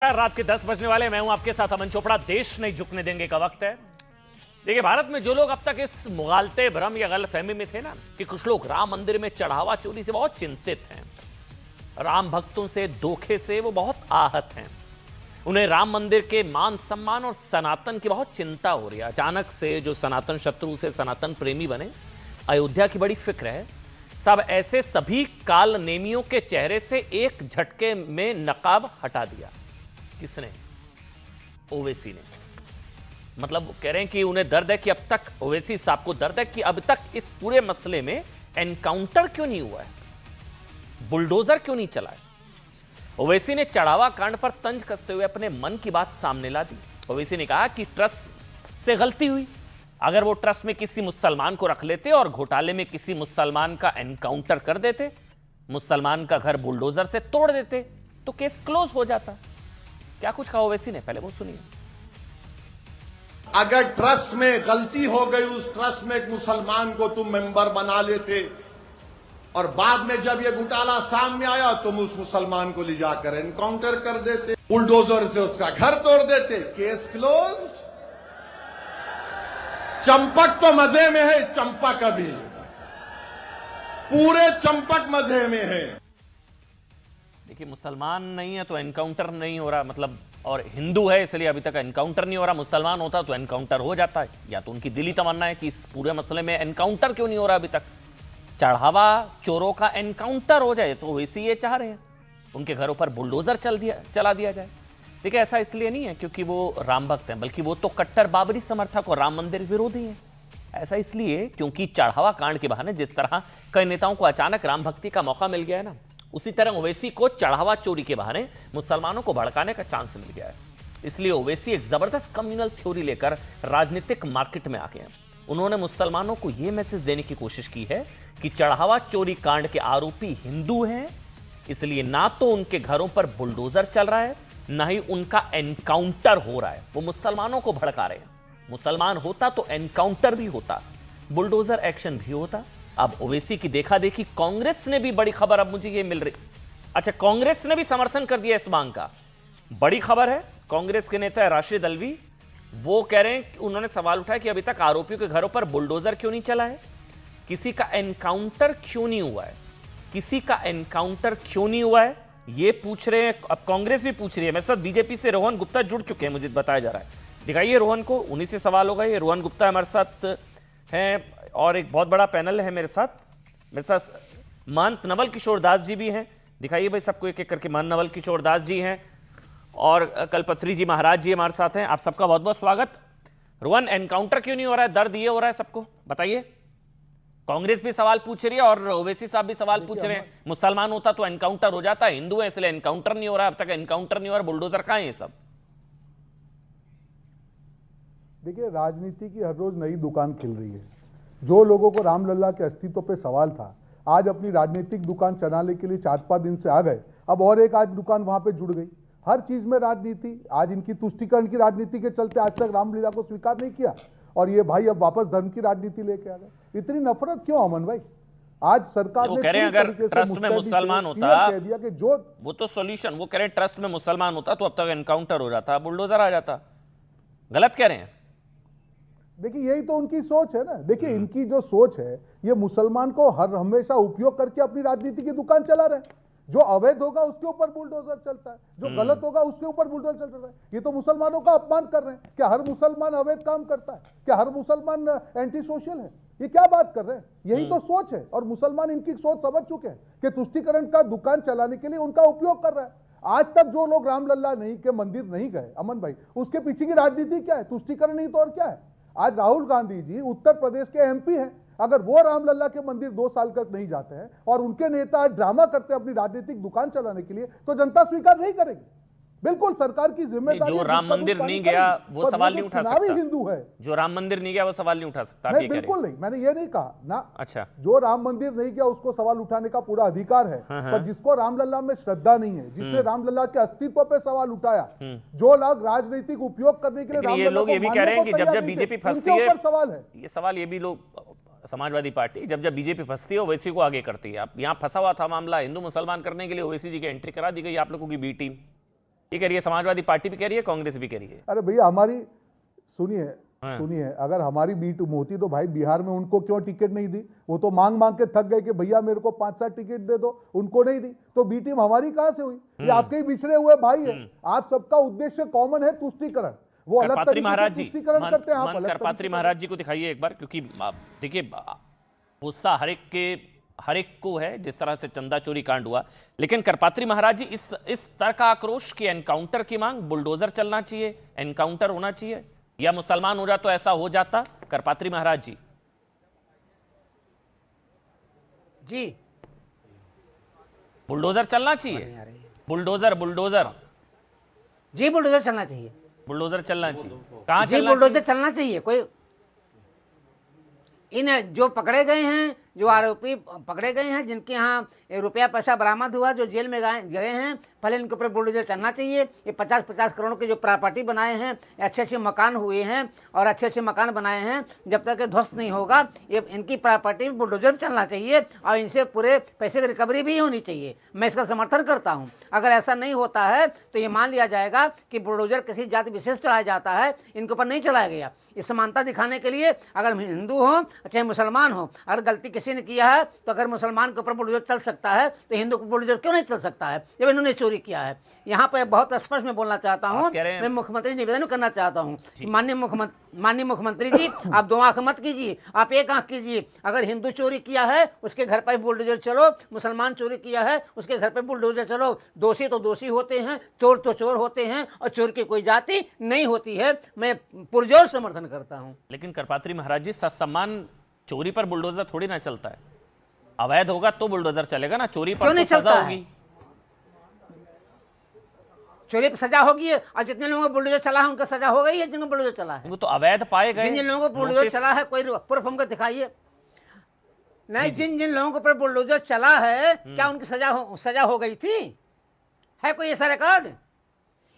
रात के 10 बजने वाले। मैं हूं आपके साथ अमन चोपड़ा। देश नहीं झुकने देंगे का वक्त है। देखिए, भारत में जो लोग अब तक इस मुगालते भ्रम या गलतफहमी में थे ना कि कुछ लोग राम मंदिर में चढ़ावा चोरी से बहुत चिंतित हैं, राम भक्तों से धोखे से वो बहुत आहत हैं, उन्हें राम मंदिर के मान सम्मान और सनातन की बहुत चिंता हो रही है। अचानक से जो सनातन शत्रु से सनातन प्रेमी बने, अयोध्या की बड़ी फिक्र है। सब ऐसे सभी काल नेमियों के चेहरे से एक झटके में नकाब हटा दिया। किसने? ओवैसी ने। मतलब कह रहे हैं कि उन्हें दर्द है कि अब तक, ओवैसी साहब को दर्द है कि अब तक इस पूरे मसले में एनकाउंटर क्यों नहीं हुआ है, बुलडोजर क्यों नहीं चला है। ओवैसी ने चढ़ावा कांड पर तंज कसते हुए अपने मन की बात सामने ला दी। ओवैसी ने कहा कि ट्रस्ट से गलती हुई। अगर वो ट्रस्ट में किसी मुसलमान को रख लेते और घोटाले में किसी मुसलमान का एनकाउंटर कर देते, मुसलमान का घर बुलडोजर से तोड़ देते, तो केस क्लोज हो जाता। क्या कुछ कहा ओवैसी ने, पहले वो सुनिए। अगर ट्रस्ट में गलती हो गई, उस ट्रस्ट में एक मुसलमान को तुम मेंबर बना लेते और बाद में जब ये घोटाला सामने आया तुम उस मुसलमान को ले जाकर एनकाउंटर कर देते, बुलडोजर से उसका घर तोड़ देते, केस क्लोज। चंपक तो मजे में है, चंपक अभी पूरे चंपक मजे में है। देखिए, मुसलमान नहीं है तो एनकाउंटर नहीं हो रहा, मतलब, और हिंदू है इसलिए अभी तक एनकाउंटर नहीं हो रहा। मुसलमान होता तो एनकाउंटर हो जाता है। या तो उनकी दिली तमन्ना है कि इस पूरे मसले में एनकाउंटर क्यों नहीं हो रहा अभी तक, चढ़ावा चोरों का एनकाउंटर हो जाए, तो वैसे ये चाह रहे हैं उनके घरों पर बुलडोजर चला दिया जाए। देखिए, ऐसा इसलिए नहीं है क्योंकि वो राम भक्त हैं, बल्कि वो तो कट्टर बाबरी समर्थक और राम मंदिर विरोधी हैं। ऐसा इसलिए क्योंकि चढ़ावा कांड के बहाने जिस तरह कई नेताओं को अचानक राम भक्ति का मौका मिल गया है ना, उसी तरह ओवैसी को चढ़ावा चोरी के बहाने मुसलमानों को भड़काने का चांस मिल गया है। इसलिए ओवैसी एक जबरदस्त कम्युनल थ्योरी लेकर राजनीतिक मार्केट में आ गए हैं। उन्होंने मुसलमानों को यह मैसेज देने की कोशिश की है कि चढ़ावा चोरी कांड के आरोपी हिंदू हैं, इसलिए ना तो उनके घरों पर बुलडोजर चल रहा है, ना ही उनका एनकाउंटर हो रहा है। वो मुसलमानों को भड़का रहे हैं। मुसलमान होता तो एनकाउंटर भी होता, बुलडोजर एक्शन भी होता। अब ओवैसी की देखा देखी कांग्रेस ने भी, बड़ी खबर अब मुझे ये मिल रही, अच्छा, कांग्रेस ने भी समर्थन कर दिया इस मांग का। बड़ी खबर है, कांग्रेस के नेता राशिद अल्वी, वो कह रहे हैं कि उन्होंने सवाल उठाया कि अभी तक आरोपियों के घरों पर बुलडोजर क्यों नहीं चला है, किसी का एनकाउंटर क्यों नहीं हुआ है, किसी का एनकाउंटर क्यों नहीं हुआ है, ये पूछ रहे हैं। अब कांग्रेस भी पूछ रही है। मेरे साथ बीजेपी से रोहन गुप्ता जुड़ चुके हैं, मुझे बताया जा रहा है। दिखाइए रोहन को, उन्हीं से सवाल होगा। ये रोहन गुप्ता हमारे साथ हैं और एक बहुत बड़ा पैनल है मेरे साथ महंत नवल किशोर दास जी भी हैं। दिखाइए भाई सबको एक एक करके। महंत नवल किशोर दास जी हैं और कलपत्री जी महाराज जी हमारे साथ हैं। आप सबका बहुत बहुत स्वागत। रोहन, एनकाउंटर क्यों नहीं हो रहा है, दर्द ये हो रहा है सबको, बताइए। कांग्रेस भी सवाल पूछ रही है और ओवैसी साहब भी सवाल पूछ रहे हैं। मुसलमान होता तो एनकाउंटर हो जाता, हिंदू है इसलिए एनकाउंटर नहीं हो रहा, अब तक एनकाउंटर नहीं हो रहा, बुलडोजर कहां है ये सब? देखिए, राजनीति की हर रोज नई दुकान खिल रही है। जो लोगों को रामलला के अस्तित्व पे सवाल था, आज अपनी राजनीतिक दुकान चलाने के लिए 4-5 दिन से आ गए। अब और एक आज दुकान वहां पे जुड़ गई। हर चीज में राजनीति। आज इनकी तुष्टीकरण की राजनीति के चलते आज तक रामलीला को स्वीकार नहीं किया और ये भाई अब वापस धर्म की राजनीति लेके आ गए। इतनी नफरत क्यों अमन भाई? आज सरकार ने कह रहे हैं अगर ट्रस्ट में मुसलमान होता, कह दिया कि जो वो तो सॉल्यूशन, वो कह रहे हैं ट्रस्ट में मुसलमान होता तो अब तक एनकाउंटर हो जाता, बुलडोजर आ जाता। गलत कह रहे हैं? देखिए, यही तो उनकी सोच है ना। देखिए, इनकी जो सोच है, ये मुसलमान को हर हमेशा उपयोग करके अपनी राजनीति की दुकान चला रहे हैं। जो अवैध होगा उसके ऊपर बुलडोजर चलता है, जो गलत होगा उसके ऊपर बुलडोजर चल रहा है। ये तो मुसलमानों का अपमान कर रहे हैं। क्या हर मुसलमान अवैध काम करता है? क्या हर मुसलमान एंटी सोशल है? ये क्या बात कर रहे हैं? यही तो सोच है और मुसलमान इनकी सोच समझ चुके हैं कि तुष्टीकरण का दुकान चलाने के लिए उनका उपयोग कर रहा है। आज तक जो लोग रामलला नहीं के मंदिर नहीं गए अमन भाई, उसके पीछे की राजनीति क्या है? तुष्टीकरण नहीं तो और क्या है? आज राहुल गांधी जी उत्तर प्रदेश के एमपी हैं। अगर वो रामलला के मंदिर 2 साल तक नहीं जाते हैं और उनके नेता ड्रामा करते हैं अपनी राजनीतिक दुकान चलाने के लिए, तो जनता स्वीकार नहीं करेगी। बिल्कुल सरकार की जिम्मेदारी। जो राम मंदिर नहीं गया वो सवाल नहीं उठा सकता। हिंदू है, जो राम मंदिर नहीं गया वो सवाल नहीं उठा सकता। नहीं, बिल्कुल नहीं, मैंने ये नहीं कहा ना। अच्छा, जो राम मंदिर नहीं गया उसको सवाल उठाने का पूरा अधिकार है। पर जिसको रामलला में श्रद्धा नहीं है, जिसने रामलला के अस्तित्व पे सवाल उठाया, जो लोग राजनीतिक उपयोग करने के लिए ये लोग ये भी कह रहे हैं कि जब जब बीजेपी फंसती है, सवाल है ये सवाल ये भी लोग, समाजवादी पार्टी जब जब बीजेपी फंसती है ओवैसी को आगे करती है। अब यहाँ फंसा हुआ था मामला हिंदू मुसलमान करने के लिए, ओवैसी जी की एंट्री करा दी गई आप लोगों की बी टीम। ये कह रही है, समाजवादी पार्टी भी कह रही है, कांग्रेस भी कह रही है। अरे भैया हमारी सुनिए हाँ। सुनिए, अगर हमारी बी टीम होती तो भाई बिहार में उनको क्यों टिकट नहीं दी? वो तो मांग मांग के थक गए कि भैया मेरे को 5-7 टिकट दे दो, उनको नहीं दी। तो बी टीम हमारी कहां से हुई? ये आपके ही बिछड़े हुए भाई है। आप सबका उद्देश्य कॉमन है, तुष्टीकरण। वो अलग करपात्री तरीके महाराज से जी, तुष्टीकरण करते हैं, आप अलग करपात्री तरीके से महाराज जी को दिखाइए एक बार, क्योंकि देखिए गुस्सा हर एक को है जिस तरह से चंदा चोरी कांड हुआ, लेकिन करपात्री महाराज जी इस तरह का आक्रोश की एनकाउंटर की मांग, बुलडोजर चलना चाहिए, एनकाउंटर होना चाहिए, या मुसलमान हो जाता तो ऐसा हो जाता? करपात्री महाराज जी जी बुलडोजर चलना चाहिए, बुलडोजर जी बुलडोजर चलना चाहिए, बुलडोजर चलना चाहिए। कहां जी चलना बुलडोजर चाहिए? चलना चाहिए। कोई इन जो पकड़े गए हैं, जो आरोपी पकड़े गए हैं, जिनके यहाँ रुपया पैसा बरामद हुआ, जो जेल में गए हैं, पहले इनके ऊपर बुलडोजर चलना चाहिए। ये 50-50 करोड़ के जो प्रॉपर्टी बनाए हैं, अच्छे अच्छे मकान हुए हैं और अच्छे अच्छे मकान बनाए हैं, जब तक ध्वस्त नहीं होगा ये इनकी प्रॉपर्टी में बुलडोजर चलना चाहिए और इनसे पूरे पैसे की रिकवरी भी होनी चाहिए। मैं इसका समर्थन करता हूँ। अगर ऐसा नहीं होता है तो ये मान लिया जाएगा कि बुलडोजर किसी जाति विशेष चलाया जाता है, इनके ऊपर नहीं चलाया गया। इस समानता दिखाने के लिए अगर हिंदू हो चाहे मुसलमान हो, अगर गलती किसी ने किया है तो अगर मुसलमान के ऊपर बुलडोजर चल सकता है तो हिंदू को बुलडोजर क्यों नहीं चल सकता है, जब इन्होंने चोरी किया है। यहाँ पर बहुत स्पष्ट मैं बोलना चाहता हूँ, मैं मुख्यमंत्री निवेदन करना चाहता हूँ, माननीय मुख्यमंत्री जी, आप 2 आंख मत कीजिए, आप 1 आंख कीजिए। अगर हिंदू चोरी किया है उसके घर पर बुलडोजर चलो, मुसलमान चोरी किया है उसके घर पर बुलडोजर चलो। दोषी तो दोषी होते हैं, चोर तो चोर होते हैं और चोर की कोई जाति नहीं होती है। मैं पुरजोर समर्थन करता हूं। लेकिन करपात्री महाराज जी, सत्सम्मान चोरी पर बुलडोजर थोड़ी ना चलता है। अवैध होगा तो बुलडोजर चलेगा ना, चोरी पर तो सजा होगी। चोरी पर सजा होगी और जितने लोगों को बुलडोजर चला है उनका सजा हो गई है, जिनको बुलडोजर चला है। वो तो अवैध पाए गए। जिन लोगों को बुलडोजर चला है कोई प्रूफ हमको दिखाइए। नहीं, जिन लोगों के ऊपर बुलडोजर चला है क्या उनकी सजा हो गई थी? है कोई ऐसा रिकॉर्ड?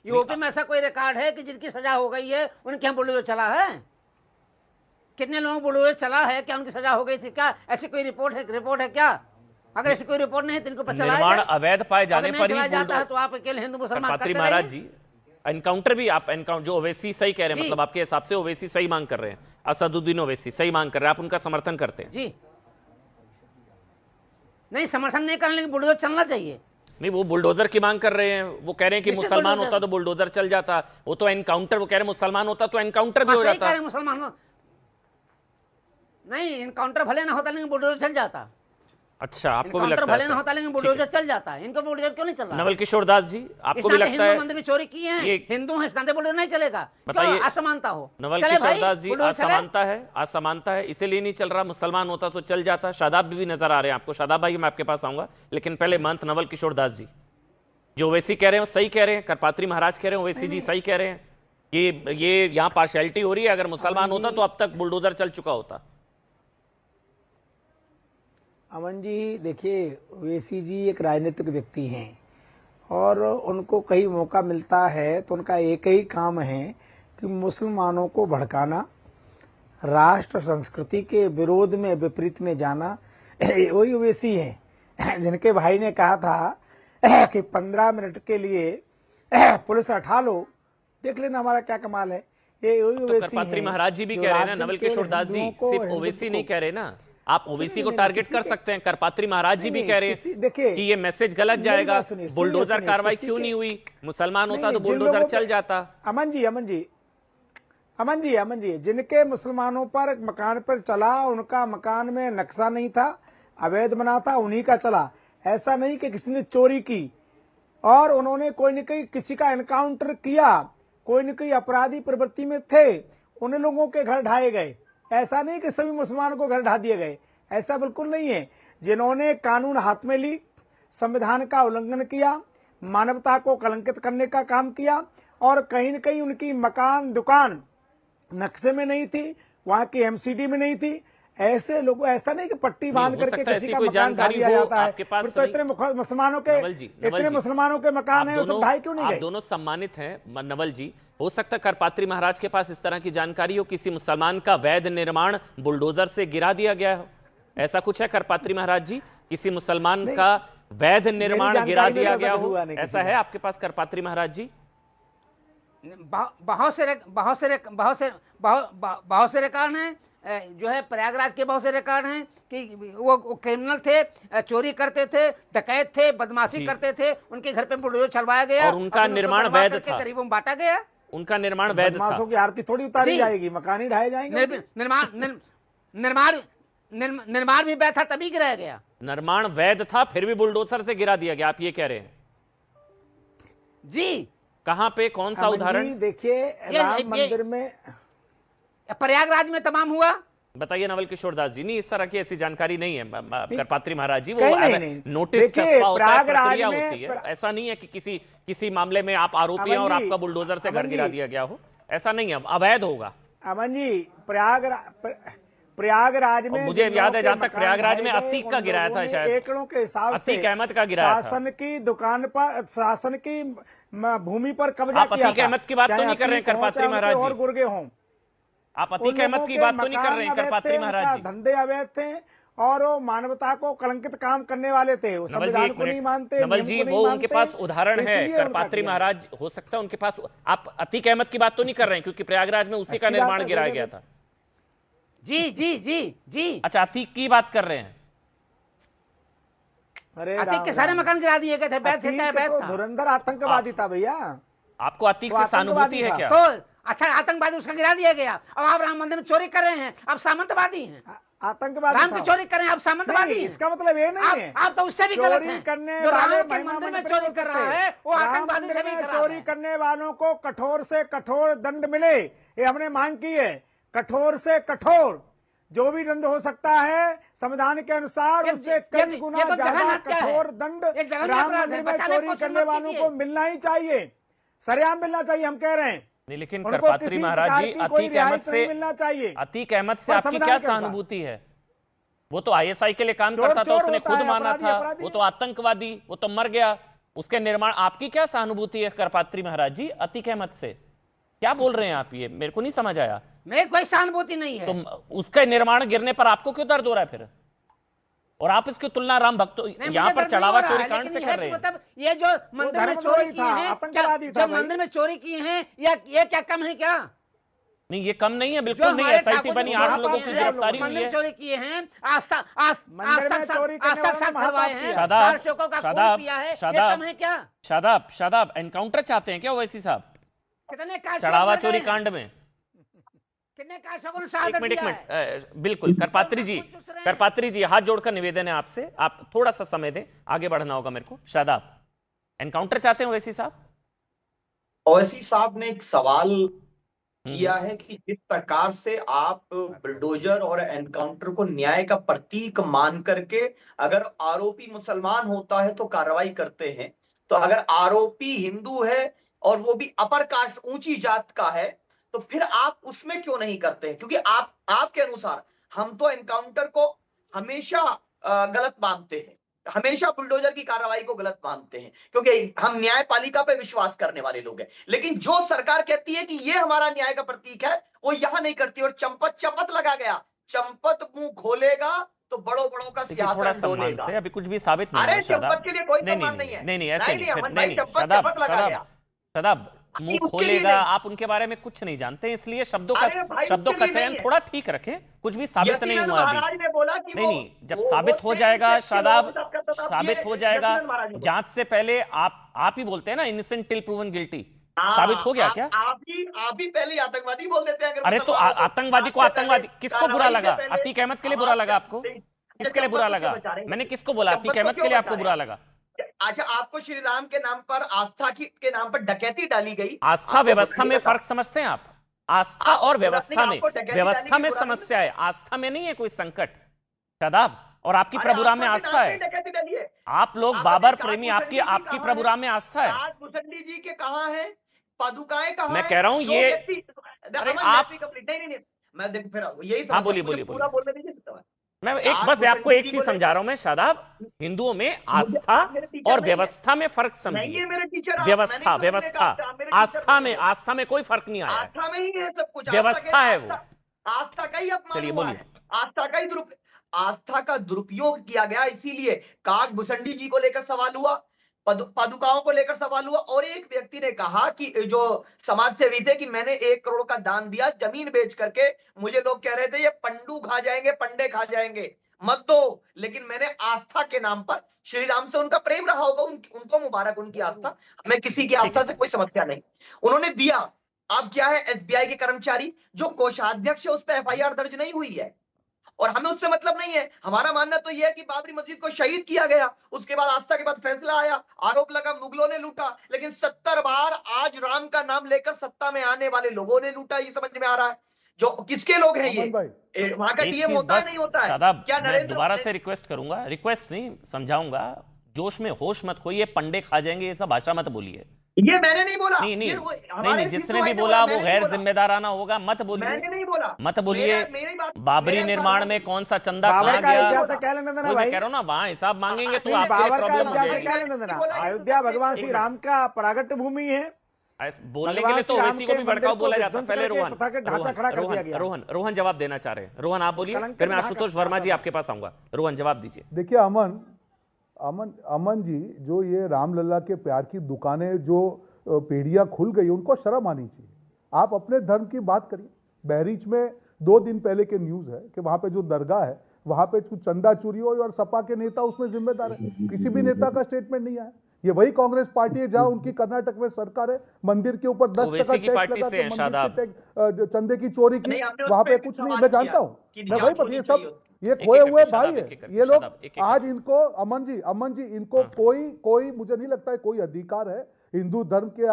यूपी में ऐसा कोई रिकॉर्ड है कि जिनकी सजा हो गई है उनके यहाँ बुलडोजर चला है? कितने लोगों को बुलडोजर चला है, क्या उनकी सजा हो गई थी? क्या ऐसी कोई रिपोर्ट है क्या? अगर ऐसी कोई रिपोर्ट नहीं है तो इनको पता चला निर्माण अवैध पाए जाने पर ही जाता है तो आप अकेले हिंदू मुसलमान करपात्री महाराज जी, एनकाउंटर भी आप एनकाउंटर जो ओवैसी सही कह रहे हैं, मतलब आपके हिसाब से ओवैसी सही मांग कर रहे हैं, असदुद्दीन ओवैसी सही मांग कर रहे हैं, आप उनका समर्थन करते हैं? जी नहीं, समर्थन नहीं करने, लेकिन बुलडोजर चलना चाहिए। नहीं, वो बुलडोजर की मांग कर रहे हैं, वो कह रहे हैं कि मुसलमान होता तो बुलडोजर चल जाता, वो तो एनकाउंटर, वो कह रहे हैं मुसलमान होता तो एनकाउंटर भी हो जाता। मुसलमान नहीं, एनकाउंटर भले ना होता लेकिन बुलडोजर चल जाता। अच्छा, आपको भी लगता है भले ना होता लेकिन बुलडोजर चल जाता है, इनका बुलडोजर क्यों नहीं चल रहा? नवल किशोर दास जी, आपको भी लगता है मंदिर में चोरी की है, हिंदू है, इसलिए बुलडोजर नहीं चलेगा? बताइए, असमानता हो। नवल किशोर दास जी, असमानता है इसीलिए नहीं चल रहा, मुसलमान होता तो चल जाता। शादाब भी नजर आ रहे हैं आपको। शादाब भाई, मैं आपके पास आऊंगा, लेकिन पहले महंत नवल किशोर दास जी, जो ओवैसी कह रहे हैं सही कह रहे हैं, करपात्री महाराज कह रहे हैं ओवैसी जी सही कह रहे हैं, ये यहाँ पार्शियलिटी हो रही है। अगर मुसलमान होता तो अब तक बुलडोजर चल चुका होता। अमन जी, देखिए, ओवैसी जी एक राजनीतिक व्यक्ति हैं और उनको कहीं मौका मिलता है तो उनका एक ही काम है कि मुसलमानों को भड़काना, राष्ट्र संस्कृति के विरोध में विपरीत में जाना। वही ओवैसी हैं जिनके भाई ने कहा था कि 15 मिनट के लिए पुलिस हटा लो, देख लेना हमारा क्या कमाल है। ये वही ओवैसी करपात्री महाराज जी भी कह रहे हैं ना, नवल किशोर दास जी, सिर्फ ओवैसी नहीं कह रहे ना, आप ओवैसी को टारगेट कर सकते हैं। करपात्री महाराज जी भी कह रहे हैं कि ये मैसेज गलत जाएगा, बुलडोजर कार्रवाई क्यों नहीं हुई, मुसलमान होता तो बुलडोजर चल जाता। अमन जी, जिनके मुसलमानों पर मकान पर चला, उनका मकान में नक्शा नहीं था, अवैध बना था, उन्हीं का चला। ऐसा नहीं कि किसी ने चोरी की और उन्होंने कोई न कोई किसी का एनकाउंटर किया, कोई न कोई अपराधी प्रवृत्ति में थे, उन लोगों के घर ढाए गए। ऐसा नहीं कि सभी मुसलमानों को घर ढा दिए गए, ऐसा बिल्कुल नहीं है। जिन्होंने कानून हाथ में ली, संविधान का उल्लंघन किया, मानवता को कलंकित करने का काम किया और कहीं न कहीं उनकी मकान दुकान नक्शे में नहीं थी, वहां की एमसीडी में नहीं थी, ऐसे लोगों, ऐसा नहीं कि पट्टी बांध करके किसी का मकान ढा दिया जाता है। तो इतने मुसलमानों के मकान है, सब ढाई क्यों नहीं गए? आप दोनों सम्मानित हैं नवल जी, हो सकता है करपात्री महाराज के पास इस तरह की जानकारी हो, किसी मुसलमान का वैध निर्माण बुलडोजर से गिरा दिया गया हो, ऐसा कुछ है करपात्री महाराज जी? किसी मुसलमान का वैध निर्माण गिरा दिया गया हो, ऐसा है आपके पास करपात्री महाराज जी? बहुत से रिकॉर्ड हैं, जो है प्रयागराज के बहुत से रिकॉर्ड हैं कि वो क्रिमिनल थे, चोरी करते थे, डकैत थे, बदमाशी करते थे, उनके घर पे बुलडोजर चलवाया गया और उनका निर्माण वैध था, गरीबों में बांटा गया। उनका निर्माण वैध था। बदमाशों की आरती थोड़ी उतारी जाएगी, मकान ही ढाए जाएंगे। निर्माण भी वैध था तभी गिराया गया। निर्माण वैध था फिर भी बुलडोजर से गिरा दिया गया, आप ये कह रहे हैं जी? कहां पे, कौन सा उदाहरण? देखिए राम मंदिर में, प्रयागराज में तमाम हुआ। बताइए नवल किशोर दास जी। नहीं, इस तरह की ऐसी जानकारी नहीं है करपात्री महाराज जी। वो नहीं। नोटिस चस्पा होता है, प्रक्रिया होती है। ऐसा नहीं है कि किसी मामले में आप आरोपी हैं और आपका बुलडोजर से घर गिरा दिया गया हो, ऐसा नहीं है, अवैध होगा। अमन जी, प्रयागराज में मुझे याद है, जहां तक प्रयागराज में अतीक का गिराया था, शायद एकड़ों के हिसाब से अतीक अहमद का गिराया था। शासन की दुकान पर, शासन की भूमि पर कब्जा आप किया था। अतीक अहमद की बात तो नहीं कर रहे हैं करपात्री महाराज जी? और गुर्गे हों, आप अतीक अहमद की बात तो नहीं कर रहे हैं करपात्री महाराज जी? धंधे अवैध थे और वो मानवता को कलंकित काम करने वाले थे। वो संविधान को नहीं मानते, नवल जी, वो उनके पास उदाहरण है, करपात्री महाराज हो सकता है उनके पास। आप अतीक अहमद की बात तो नहीं कर रहे हैं, क्योंकि प्रयागराज में उसी का निर्माण गिराया गया था। जी जी जी जी। अच्छा, अतीक की बात कर रहे हैं? अरे अतीक के सारे मकान गिरा दिए गए थे, वैध था। धुरंधर आतंकवादी था भैया। आपको अतीक से सहानुभूति है क्या? तो अच्छा, आतंकवादी उसका गिरा दिया गया। अब आप राम मंदिर में चोरी कर रहे हैं, आप सामंतवादी हैं। आतंकवादी राम की चोरी कर रहे हैं, आप सामंतवादी हैं। इसका मतलब ये नहीं है। आप तो उससे भी गलत हैं। करने जो राम वाले के मंदिर में चोरी कर रहा है वो आतंकवादी से भी चोरी करने वालों को कठोर से कठोर दंड मिले, ये हमने मांग की है। कठोर से कठोर जो भी दंड हो सकता है संविधान के अनुसार, उससे कई गुना ज्यादा कठोर दंड राम मंदिर में चोरी करने वालों को मिलना ही चाहिए, सरेआम मिलना चाहिए, हम कह रहे हैं। नहीं, लेकिन करपात्री महाराज जी, अतीक अहमद से मिलना चाहिए। अतीक अहमद से आपकी क्या सहानुभूति है? वो तो आईएसआई के लिए काम करता था, उसने खुद माना था। वो तो आतंकवादी, वो तो मर गया, उसके निर्माण। आपकी क्या सहानुभूति है करपात्री महाराज जी अतीक अहमद से? क्या बोल रहे हैं आप? ये मेरे को नहीं समझ आया। मेरे कोई सहानुभूति नहीं है। तो उसका निर्माण गिरने पर आपको क्यों दर्द हो रहा है फिर? और आप इसकी तुलना राम भक्तों यहाँ पर चढ़ावा चोरी कांड से कर रहे हैं। मतलब ये जो मंदिर में चोरी की है, जो मंदिर में चोरी की है, या ये क्या कम है क्या? नहीं, ये कम नहीं है, बिल्कुल नहीं। एसआईटी बनी, 8 लोगों की गिरफ्तारी हुई है। चोरी किए हैं, आस्था साथ करवाए हैं, शादाब एनकाउंटर चाहते हैं क्या ओवैसी साहब कितने चढ़ावा चोरी कांड में? कितने एक मिनट, बिल्कुल करपात्री जी हाथ जोड़कर निवेदन है आपसे, आप थोड़ा सा समय दें, आगे बढ़ना होगा मेरे को। शादाब, एनकाउंटर चाहते हैं ओवैसी साहब? ओवैसी साहब ने एक सवाल किया है कि जिस प्रकार से आप बुलडोजर और एनकाउंटर को न्याय का प्रतीक मान करके अगर आरोपी मुसलमान होता है तो कार्रवाई करते हैं, तो अगर आरोपी हिंदू है और वो भी अपर कास्ट ऊंची जात का है तो फिर आप उसमें क्यों नहीं करते हैं? क्योंकि आपके अनुसार हम तो एनकाउंटर को हमेशा गलत मानते हैं, हमेशा बुलडोजर की कार्रवाई को गलत मानते हैं, क्योंकि हम न्यायपालिका पे विश्वास करने वाले लोग हैं। लेकिन जो सरकार कहती है कि ये हमारा न्याय का प्रतीक है, वो यहां नहीं करती। और चंपत लगा गया, चंपत मुंह खोलेगा तो बड़ों का सियासत डोलेगा। अभी कुछ भी साबित नहीं है। अरे चंपत के लिए कोई सम्मान नहीं है। नहीं, ऐसे नहीं। शादाब मुंह खोलेगा, आप उनके बारे में कुछ नहीं जानते, इसलिए शब्दों का चयन थोड़ा ठीक रखें। कुछ भी साबित नहीं हुआ अभी। नहीं, जब साबित हो जाएगा शादाब, साबित हो जाएगा, जांच से पहले आप ही बोलते हैं ना, इनोसेंट टिल प्रूवन गिल्टी। साबित हो गया क्या? आप भी पहले आतंकवादी बोल देते हैं। अरे तो आतंकवादी को आतंकवादी, किसको बुरा लगा? अतीक अहमद के लिए बुरा लगा आपको? किसके लिए बुरा लगा? मैंने किसको बोला? अतीक अहमद के लिए आपको बुरा लगा? अच्छा, आपको श्री राम के नाम पर, आस्था के नाम पर डकैती डाली गई। आस्था व्यवस्था में फर्क समझते हैं आप? आस्था और व्यवस्था में समस्या है, आस्था में नहीं है कोई संकट शादाब। और आपकी प्रभुराम में आस्था है, आप लोग बाबर प्रेमी, आपकी प्रभुराम में आस्था है। आज मुसंडी जी के कहां है, पादुकाएं कहां? मैं कह रहा हूं ये आप नहीं, मैं देख फिर यही। हाँ, बोलिए। बोलने दीजिए। मैं बस आपको एक चीज समझा रहा हूं मैं शादाब, हिंदुओं में आस्था और व्यवस्था में फर्क समझिए। व्यवस्था आस्था में कोई फर्क नहीं आया। आस्था में ही है सब कुछ, व्यवस्था है वो। आस्था का ही अपमान। चलिए बोलिए। आस्था का दुरुपयोग किया गया, इसीलिए काग भुसंडी जी को लेकर सवाल हुआ, पादुकाओं को लेकर सवाल हुआ, और एक व्यक्ति ने कहा कि जो समाज सेवी थे कि मैंने 1 करोड़ का दान दिया जमीन बेच करके, मुझे लोग कह रहे थे ये पंडू खा जाएंगे, पंडे खा जाएंगे, मत दो, लेकिन मैंने आस्था के नाम पर, श्री राम से उनका प्रेम रहा होगा, उनको मुबारक उनकी आस्था, हमें किसी की आस्था से कोई समस्या नहीं, उन्होंने दिया। अब क्या है, एसबीआई के कर्मचारी जो कोषाध्यक्ष है उस पर एफआईआर दर्ज नहीं हुई है, और हमें उससे मतलब नहीं है। हमारा मानना तो यह है कि बाबरी मस्जिद को शहीद किया गया, उसके बाद आस्था के बाद फैसला आया, आरोप लगा मुगलों ने लूटा, लेकिन 70 बार आज राम का नाम लेकर सत्ता में आने वाले लोगों ने लूटा, ये समझ में आ रहा है। जो किसके लोग हैं ये, वहां का एक डीएम चीज होता है बस नहीं होता है शादाब, क्या? मैं दोबारा से रिक्वेस्ट करूंगा, रिक्वेस्ट नहीं समझाऊंगा, जोश में होश मत खोइए, पंडे खा जाएंगे ये सब भाषा मत बोलिए। ये मैंने नहीं बोला, नहीं नहीं ये नहीं नहीं, जिसने भी बोला वो गैर जिम्मेदाराना होगा, मत बोलिए, मैंने नहीं बोला, मत बोलिए। मेरी बात, बाबरी निर्माण में कौन सा चंदा बाबर कहाँ का गया, अयोध्या से क्या लेना देना वही मैं भाई? कह रहा हूं ना, वहां हिसाब मांगेंगे तो नहीं, आपके लिए बाबर का प्रॉब्लम हो अयोध्या से जाएगी। क्या लेना देना? अयोध्या भगवान श्री राम का प्रागट्य भूमि है, बोलने के लिए तो ओवैसी को भी भड़काऊ बोला जाता है। पहले रोहन जवाब देना चाह रहे हैं। रोहन आप बोलिए, फिर मैं आशुतोष वर्मा जी आपके पास आऊंगा। रोहन जवाब दीजिए। देखिए अमन जी, जो ये रामलला के प्यार की दुकानें जो पेड़ियां खुल गई, उनको शर्म आनी चाहिए। आप अपने धर्म की बात करिए। बहरीच में 2 दिन पहले के न्यूज है कि वहां पे जो दरगाह है वहां पे कुछ चंदा चोरी हुई और सपा के नेता उसमें जिम्मेदार है। किसी भी नेता का स्टेटमेंट नहीं आया। ये वही कांग्रेस पार्टी है जहां उनकी कर्नाटक में सरकार है, मंदिर के ऊपर 10% टैक्स लगा के चंदे की चोरी की, वहां पे कुछ नहीं। मैं जानता हूं, मैं वही पर, ये सब ये खोए हुए भाई है ये लोग। आज इनको अमन जी इनको कोई मुझे नहीं लगता है कोई अधिकार है हिंदू धर्म के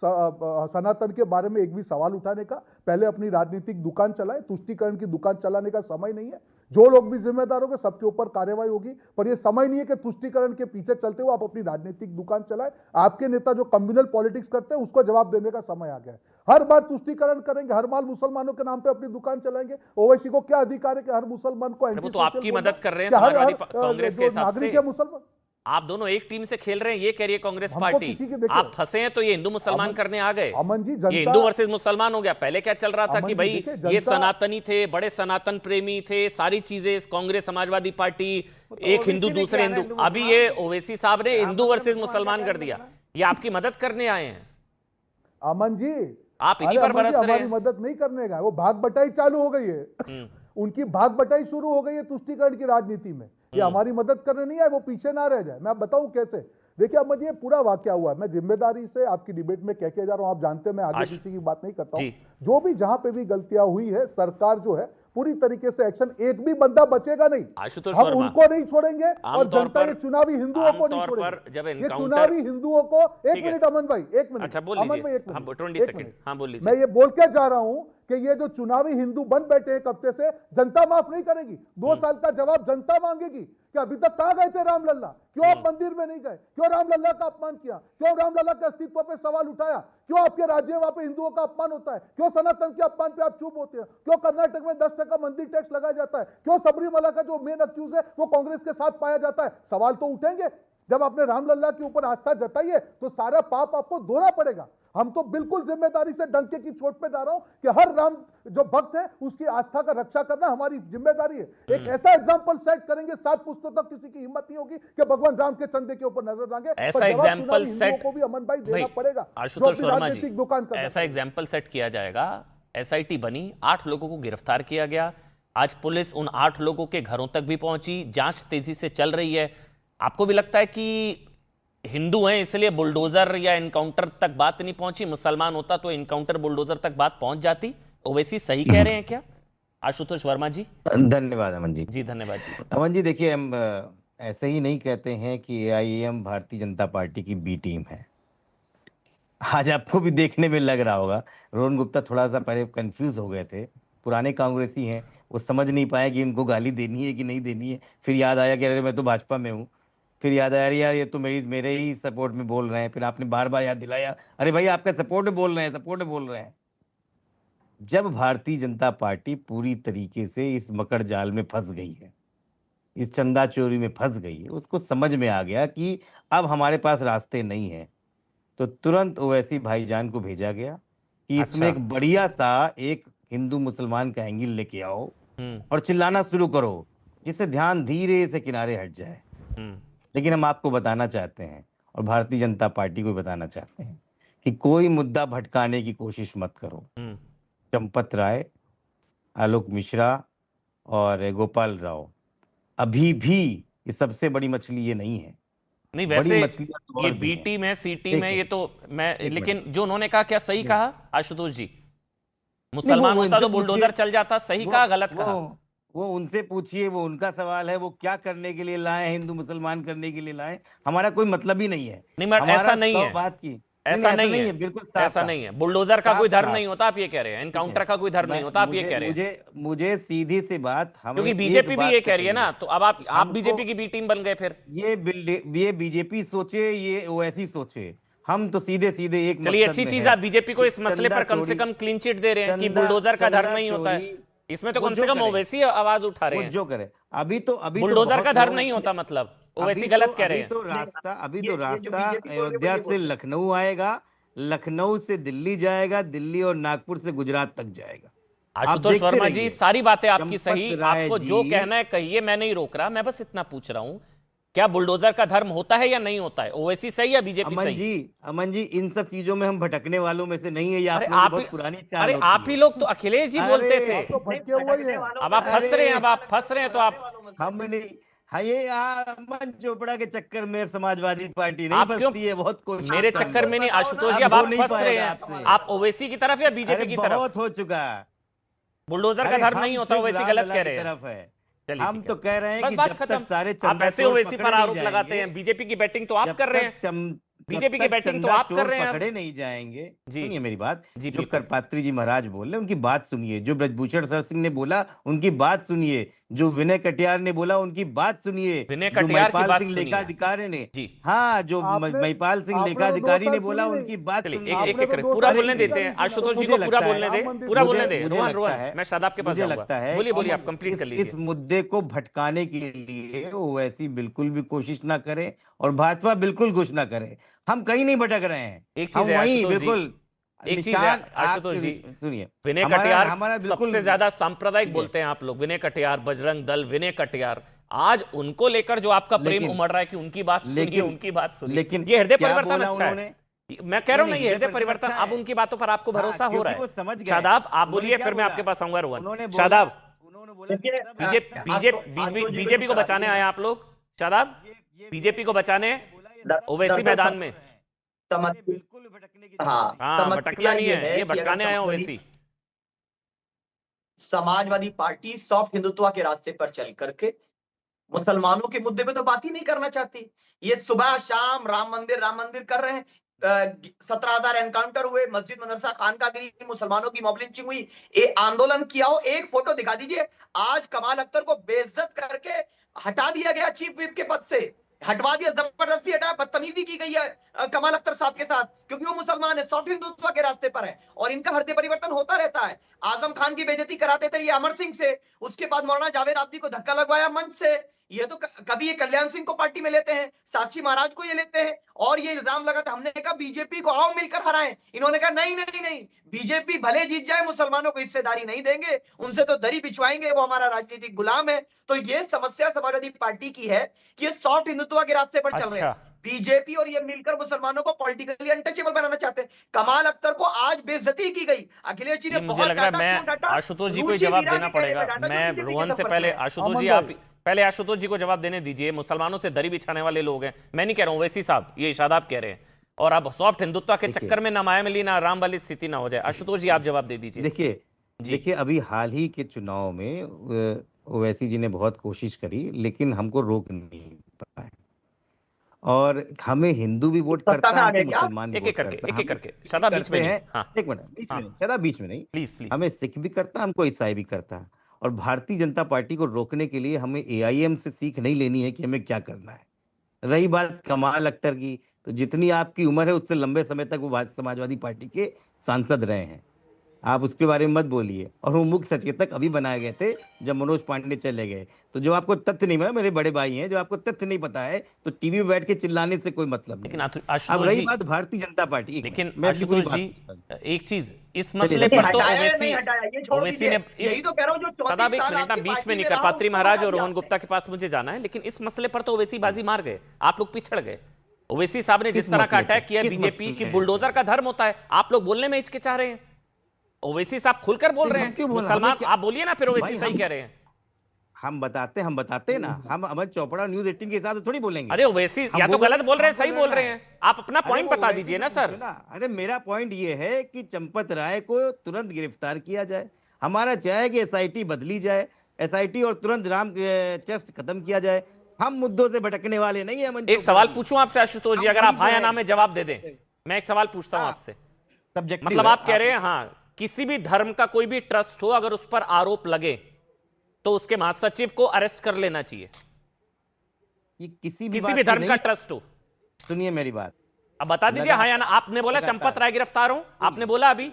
सनातन के बारे में एक भी सवाल उठाने का। पहले अपनी राजनीतिक दुकान चलाए, तुष्टीकरण की दुकान चलाने का समय नहीं है। जो लोग भी जिम्मेदार होंगे सबके ऊपर कार्रवाई होगी, पर यह समय नहीं है कि तुष्टीकरण के पीछे चलते हुए आप अपनी राजनीतिक दुकान चलाए। आपके नेता जो कम्युनल पॉलिटिक्स करते हैं उसको जवाब देने का समय आ गया है। हर बार तुष्टीकरण करेंगे, हर बार मुसलमानों के नाम पे अपनी दुकान चलाएंगे। ओवैसी को क्या अधिकार है कि हर मुसलमान को वो तो आपकी मदद कर रहे हैं समाजवादी कांग्रेस के हिसाब से। मुसलमान आप दोनों एक टीम से खेल रहे हैं, ये कह रही है कांग्रेस पार्टी। आप फंसे हैं तो ये हिंदू मुसलमान करने आ गए। अमन जी, ये हिंदू वर्सेस मुसलमान हो गया। पहले क्या चल रहा था कि भाई ये सनातनी थे, बड़े सनातन प्रेमी थे, सारी चीजें कांग्रेस समाजवादी पार्टी, एक हिंदू दूसरे हिंदू। अभी ये ओवैसी साहब ने हिंदू वर्सेस मुसलमान कर दिया। ये आपकी मदद करने आए हैं। अमन जी, आप इन्हीं पर बरस रहे हैं। हमारी मदद नहीं करने का, वो भाग बटाई चालू हो गई है। उनकी भाग बटाई शुरू हो गई है तुष्टीकरण की राजनीति में। ये हमारी मदद करने नहीं आए, वो पीछे ना रह जाए। मैं बताऊं कैसे। देखिए अब ये पूरा वाकया हुआ है, मैं जिम्मेदारी से आपकी डिबेट में कह के जा रहा हूं, आप जानते हैं मैं आगे पीछे की बात नहीं करता हूं। जो भी जहां पे भी गलतियां हुई है, सरकार जो है पूरी तरीके से एक्शन, एक भी बंदा बचेगा नहीं। हम उनको नहीं छोड़ेंगे और जनता ये चुनावी हिंदुओं को नहीं छोड़ेगी। ये चुनावी हिंदुओं को, एक मिनट अमन भाई, एक मिनट। अच्छा बोल लीजिए, 20 सेकंड। हाँ बोल लीजिए। मैं ये बोल के जा रहा हूं कि ये जो चुनावी हिंदू बन बैठे एक हफ्ते से, जनता माफ नहीं करेगी। 2 साल का जवाब जनता मांगेगी कि अभी तक कहां गए थे रामलला, क्यों आप मंदिर में नहीं गए, क्यों रामलला का अपमान किया, क्यों रामलला के अस्तित्व पे सवाल उठाया, क्यों आपके राज्य वहां पे हिंदुओं का अपमान होता है, क्यों सनातन के अपमान पे आप चुप होते हैं, क्यों कर्नाटक में 10% मंदिर टैक्स लगाया जाता है, क्यों सबरीमला का जो मेन अक्यूज है वो कांग्रेस के साथ पाया जाता है। सवाल तो उठेंगे। जब आपने रामलला के ऊपर आस्था जताई है तो सारा पाप आपको धोना पड़ेगा। हम तो बिल्कुल जिम्मेदारी से डंके की चोट पे जा रहा हूं कि हर राम जो भक्त है उसकी आस्था का रक्षा करना हमारी जिम्मेदारी है। एक ऐसा एग्जाम्पल सेट करेंगे, 7 पुस्तकों तक किसी की हिम्मत नहीं होगी कि भगवान राम के चंदे के ऊपर नजर डालेंगे। ऐसा एग्जाम्पल सेट को भी अमन भाई देना पड़ेगा। आशुतोष वर्मा जी, ऐसा एग्जाम्पल सेट किया जाएगा। एसआईटी बनी, 8 लोगों को गिरफ्तार किया गया। आज पुलिस उन 8 लोगों के घरों तक भी पहुंची, जांच तेजी से चल रही है। आपको भी लगता है कि हिंदू हैं इसलिए बुलडोजर या एनकाउंटर तक बात नहीं पहुंची? मुसलमान होता तो एनकाउंटर बुलडोजर तक बात पहुंच जाती। ओवैसी सही कह रहे हैं क्या? आशुतोष वर्मा जी। धन्यवाद अमन जी। जी धन्यवाद जी। अमन जी देखिए, हम ऐसे ही नहीं कहते हैं कि AIAM भारतीय जनता पार्टी की बी टीम है। आज आपको भी देखने में लग रहा होगा, रोहन गुप्ता थोड़ा सा पहले कंफ्यूज हो गए थे। पुराने कांग्रेसी हैं, वो समझ नहीं पाए कि इनको गाली देनी है कि नहीं देनी है। फिर याद आया कि अरे मैं तो भाजपा में हूँ। फिर याद आया यार ये तो मेरे ही सपोर्ट में बोल रहे हैं। फिर आपने बार बार याद दिलाया, अरे भाई आपका सपोर्ट में बोल रहे हैं। जब भारतीय जनता पार्टी पूरी तरीके से इस मकड़ जाल में फंस गई है, इस चंदा चोरी में फंस गई है, उसको समझ में आ गया कि अब हमारे पास रास्ते नहीं है, तो तुरंत ओवैसी भाईजान को भेजा गया कि इसमें एक बढ़िया सा एक हिंदू मुसलमान का एंगल लेके आओ और चिल्लाना शुरू करो, जिससे ध्यान धीरे से किनारे हट जाए। लेकिन हम आपको बताना चाहते हैं, और भारतीय जनता पार्टी को बताना चाहते हैं कि कोई मुद्दा भटकाने की कोशिश मत करो। चंपत राय, आलोक मिश्रा और गोपाल राव, अभी भी ये सबसे बड़ी मछली ये नहीं है। नहीं, बड़ी वैसे मछलियां तो ये और भी बी हैं। टीम है, सी टीम है, एक ये तो मैं, एक लेकिन जो उन्होंने कहा क्या सही कहा आशुतोष जी? नहीं, मुसलमान वो होता इनसे तो बुलडोजर पूछिए, चल जाता, सही वो कहा गलत वो कहा? वो उनसे पूछिए, वो उनका सवाल है, वो क्या करने के लिए लाए हैं, हिंदू मुसलमान करने के लिए लाए। हमारा कोई मतलब ही नहीं है। नहीं मगर हमारा ऐसा नहीं 100 है, बात की ऐसा नहीं है, बिल्कुल साफ ऐसा साफ नहीं है। बुलडोजर का साफ कोई धर्म साफ नहीं होता, आप ये कह रहे हैं। ठीक है। एनकाउंटर का कोई धर्म नहीं होता, आप ये मुझे कह रहे हैं। मुझे मुझे सीधी सी बात, हमें क्योंकि एक बीजेपी भी बात ये पे कह रही है ना, कहिए। तो अब आप हमको बीजेपी की बी टीम बन गए फिर। ये बीजेपी सोचे, ये ओवैसी सोचे, हम तो सीधे सीधे एक चलिए, मकसद अच्छी में चीज है आप बीजेपी को कि इस मसले पर कम से कम क्लीन चिट दे रहे हैं कि चंदा बुलडोजर का धर्म चंदा नहीं होता है। चोरी इसमें तो वो कम से जो कम करे, ओवैसी आवाज उठा रहे वो हैं। जो करे। अभी तो बुलडोजर बहुत का धर्म लोग, नहीं होता, मतलब अभी ओवैसी गलत कह रहे अभी हैं। तो रास्ता अभी तो ये जो रास्ता बीजेपी बोल रही है वो अयोध्या ये से बोल रहे हैं। लखनऊ आएगा, लखनऊ से दिल्ली जाएगा, दिल्ली और नागपुर से गुजरात तक जाएगा। आप आशुतोष देखते वर्मा जी, रहिए। सारी बातें आपकी चंपत सही, राय आपको जी, जो कहना है कहिए, मैं नहीं रोक रहा। मैं बस इतना पूछ रहा हूं, क्या बुलडोजर का धर्म होता है या नहीं होता है? ओवैसी सही या बीजेपी सही? अमन जी, इन सब चीजों में हम भटकने वालों में से नहीं है। ये अरे आप लोगों की आप बहुत पुरानी चाल अरे होती आप ही है। लोग तो अखिलेश जी बोलते अरे, थे। आप तो भटके हुए ही हैं। अब आप फंस रहे हैं, अब आप फंस रहे हैं, तो आप हम नहीं, हाँ, ये अमन चोपड़ा के चक्कर में समाजवादी पार्टी नहीं आप क्यों फंसती है, बहुत कोशिश मेरे करती चक्कर है। में नहीं आशुतोष जी, अब अब हो आप नहीं फंस रहे पाएगा हैं। आपसे। आप ओवैसी की तरफ या बीजेपी अरे की तरफ? बहुत हो चुका। बुलडोजर का अरे धर्म हम नहीं होता, सिर्फ ओवैसी राम गलत लला कह की रहे हैं। तरफ है। चलिए, हम ठीक है। तो कह रहे हैं बस कि बात जब खत्म। तक सारे आप चंदा ऐसे चोर ओवैसी पर पकड़े नहीं आरोप लगाते हैं, जाएंगे, बीजेपी की बैटिंग तो आप जब कर रहे तक हैं, जब बीजेपी की तक बैटिंग तो चंदा आप कर चोर रहे हैं। पकड़े नहीं जाएंगे। जी। सुनिए मेरी बात, जी, जो बिल्कुल। करपात्री जी महाराज बोल रहे हैं उनकी बात सुनिए, जो ब्रजभूषण सर सिंह ने बोला उनकी बात सुनिए, जो विनय कटियार ने बोला उनकी बात सुनिए, विनय जो कटियार की महिपाल बात सिंह सुनिए। लेखाधिकारी ने, जी। हाँ, जो आपने- महिपाल सिंह आपने तो लेखाधिकारी 2 ने साल बोला सुनी उनकी नहीं। बात चलिए, सुनिए। एक आपने एक तो करके 2 पूरा साल बोलने सुनी देते हैं। नहीं। आशुतोष जी मुझे को पूरा लगता है- बोलने दे, राम मंदिर पूरा बोलने दे। मुझे रोहन लगता है- मैं शादाब के पास मुझे जाऊंगा। लगता है बोलिए कि बोलिए, आप कंप्लीट कर इस लीजिए। मुद्दे को भटकाने के लिए वो ऐसी बिल्कुल भी कोशिश ना करे और भाजपा बिल्कुल कुछ ना करे। हम कहीं नहीं भटक रहे हैं, एक हम चीज है वहीं आशुतोष जी, बिल्कुल एक चीज है निशान आशुतोष जी, सुनिए, विनय हमारा कटियार हमारा बिल्कुल सबसे ज्यादा सांप्रदायिक ठीक है। बोलते हैं आप लोग। विनय कटियार, बजरंग दल, विनय कटियार, आज उनको लेकर जो आपका प्रेम लेकिन- उमड़ रहा है कि उनकी बात सुनिए, लेकिन- उनकी बात सुनिए, लेकिन ये हृदय क्या परिवर्तन बोला अच्छा है। उन्होंने? मैं कह रहा हूं ना, नहीं, ये हृदय हृदय परिवर्तन, परिवर्तन अब उनकी बातों पर आपको हाँ, भरोसा हो क्योंकि रहा है। वो समझ गए। शादाब, आप उन्होंने बोलिए, क्या फिर मैं बोला? आपके पास आऊंगा। रोहन, उन्होंने बोला- शादाब, उन्होंने बोला कि देखिए, सब बीजेपी को बचाने आए आप लोग। शादाब, बीजेपी को बचाने ओवैसी मैदान में। बिल्कुल भटकने की हाँ, हाँ, समस्या भटकना नहीं ये है, है ये कि भटकाने अगर आए ओवैसी। समाजवादी पार्टी सॉफ्ट हिंदुत्व के रास्ते पर चल करके मुसलमानों के मुद्दे पे तो बात ही नहीं करना चाहती। ये सुबह शाम राम मंदिर कर रहे हैं। 17,000 एनकाउंटर हुए, मस्जिद मदरसा खानकागिरी, मुसलमानों की मॉब लिंचिंग हुई, ये आंदोलन किया हो, एक फोटो दिखा दीजिए। आज कमाल अख्तर को बेइज्जत करके हटा दिया गया चीफ व्हिप के पद से, हटवा दिया, जबरदस्ती हटाया, बदतमीजी की गई है कमाल अख्तर साहब के साथ, क्योंकि वो मुसलमान है, सॉफ्ट हिंदुत्व के रास्ते पर है और इनका हृदय परिवर्तन होता रहता है। आजम खान की बेइज्जती कराते थे ये अमर सिंह से, उसके बाद मौलाना जावेद आबदी को धक्का लगवाया मंच से। ये तो कभी ये कल्याण सिंह को पार्टी में लेते हैं, साक्षी महाराज को ये लेते हैं और ये इल्जाम लगाते। हमने कहा बीजेपी को आओ मिलकर हराएं, इन्होंने कहा नहीं नहीं नहीं, बीजेपी भले जीत जाए मुसलमानों को हिस्सेदारी नहीं देंगे, उनसे तो दरी बिछवाएंगे, वो हमारा राजनीतिक गुलाम है। तो ये समस्या समाजवादी पार्टी की है कि ये सॉफ्ट हिंदुत्व के रास्ते पर चल रहे हैं। बीजेपी और ये मिलकर मुसलमानों को पॉलिटिकली अनटचेबल बनाना चाहते हैं। कमाल अख्तर को आज बेइज्जती की गई, अखिलेश जी ने मुझे लग रहा है मैं आशुतोष जी को जवाब देना पड़ेगा। मैं रोहन से पहले आशुतोष जी, आप पहले आशुतोष जी को जवाब देने दीजिए। मुसलमानों से दरी बिछाने वाले लोग हैं, मैं नहीं कह रहा हूं, ओवैसी साहब, ये शादाब कह रहे हैं। और अब सॉफ्ट हिंदुत्व के चक्कर में ना माया मिली ना राम वाली स्थिति ना हो जाए। आशुतोष जी, आप जवाब दे दीजिए। देखिए अभी हाल ही के चुनाव में ओवैसी जी ने बहुत कोशिश करी, लेकिन हमको रोक नहीं पाए। और हमें हिंदू भी वोट करता है, मुसलमान भी एक एक करके शादाब बीच में नहीं। हाँ, एक मिनट, बीच में नहीं, शादाब बीच में नहीं, प्लीज प्लीज। हमें सिख भी करता, हमको ईसाई भी करता। और भारतीय जनता पार्टी को रोकने के लिए हमें एआईएम से सीख नहीं लेनी है कि हमें क्या करना है। रही बात कमाल अख्तर की, तो जितनी आपकी उम्र है उससे लंबे समय तक वो समाजवादी पार्टी के सांसद रहे हैं, आप उसके बारे में मत बोलिए। और वो मुख्य सचेतक अभी बनाए गए थे जब मनोज पांडे चले गए। तो जो आपको तथ्य नहीं मिला, मेरे बड़े भाई हैं, जो आपको तथ्य नहीं पता है तो टीवी में बैठ के चिल्लाने से कोई मतलब नहीं। लेकिन अब रही बात भारतीय जनता पार्टी, लेकिन आशुतोष जी एक चीज, इस मसले पर तो ओवैसी ने शादाब एक मिनट ना बीच में नहीं कर, पात्री महाराज और रोहन गुप्ता के पास मुझे जाना है, लेकिन इस मसले पर तो ओवैसी बाजी मार गए, आप लोग पिछड़ गए। ओवैसी साहब ने जिस तरह का अटैक किया बीजेपी की बुलडोजर का धर्म होता है, आप लोग बोलने में हिचकिचा रहे हैं। ओवैसी साहब खुलकर बोल रहे हैं मुसलमान, आप बोलिए ना, फिर ओवैसी सही कह रहे हैं। हम बताते हैं ना, हम अमर चोपड़ा न्यूज 18 के हिसाब से थोड़ी बोलेंगे। अरे ओवैसी या तो गलत बोल रहे हैं, सही बोल रहे हैं, आप अपना पॉइंट बता दीजिए ना सर। अरे मेरा पॉइंट ये है कि चंपत राय को तुरंत गिरफ्तार किया जाए। हमारा चाहे कि एसआईटी बदली जाए, एसआईटी और तुरंत राम ट्रस्ट खत्म किया जाए। हम मुद्दों से भटकने वाले नहीं है। एक सवाल पूछूं आपसे आशुतोष जी, अगर आप हाँ या ना में जवाब दे दें। मैं एक सवाल पूछता हूं आपसे, मतलब आप कह रहे हैं हाँ, किसी भी धर्म का कोई भी ट्रस्ट हो, अगर उस पर आरोप लगे तो उसके महासचिव को अरेस्ट कर लेना चाहिए। ये किसी भी धर्म का ट्रस्ट हो। सुनिए मेरी बात, अब बता दीजिए हाँ या ना। आपने बोला चंपत राय गिरफ्तार हो, आपने बोला अभी,